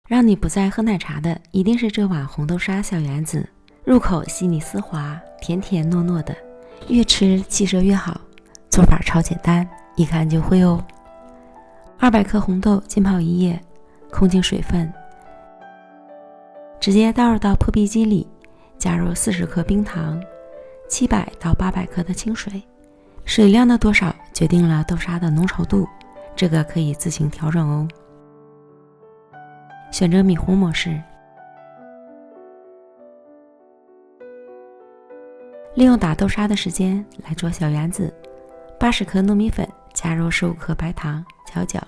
让你不再喝奶茶的一定是这碗红豆沙小圆子，入口细腻丝滑，甜甜糯糯的，越吃气色越好。做法超简单，一看就会哦。200克红豆浸泡1夜，控净水分，直接倒入到破壁机里，加入40克冰糖，700到800克的清水，水量的多少决定了豆沙的浓稠度，这个可以自行调整哦。选择米糊模式，利用打豆沙的时间来做小圆子。80克糯米粉加入15克白糖，搅搅，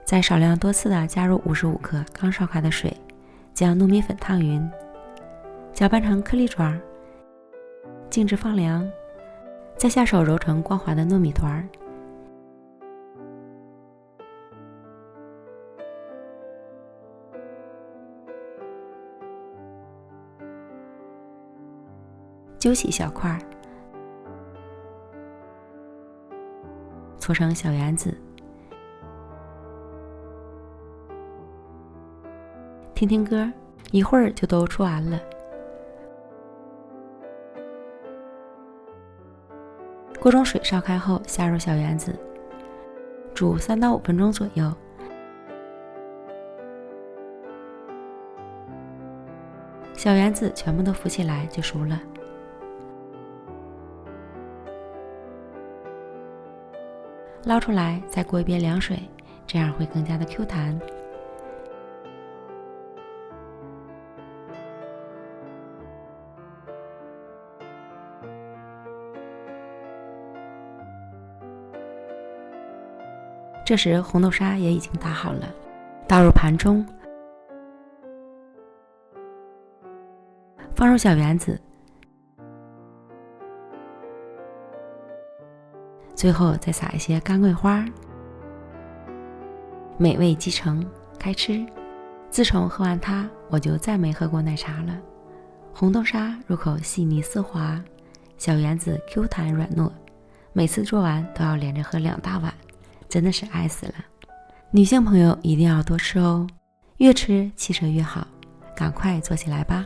再少量多次的加入55克刚烧开的水，将糯米粉烫匀，搅拌成颗粒状，静置放凉，再下手揉成光滑的糯米团。揪起小块，搓成小圆子，听听歌，一会儿就都搓完了。锅中水烧开后，下入小圆子，煮3到5分钟左右。小圆子全部都浮起来就熟了。捞出来，再过一遍凉水，这样会更加的 Q 弹。这时红豆沙也已经打好了，倒入盘中，放入小圆子，最后再撒一些干桂花，美味即成，开吃。自从喝完它，我就再没喝过奶茶了。红豆沙入口细腻丝滑，小圆子 Q 弹软糯，每次做完都要连着喝2大碗，真的是爱死了。女性朋友一定要多吃哦，越吃气色越好，赶快做起来吧。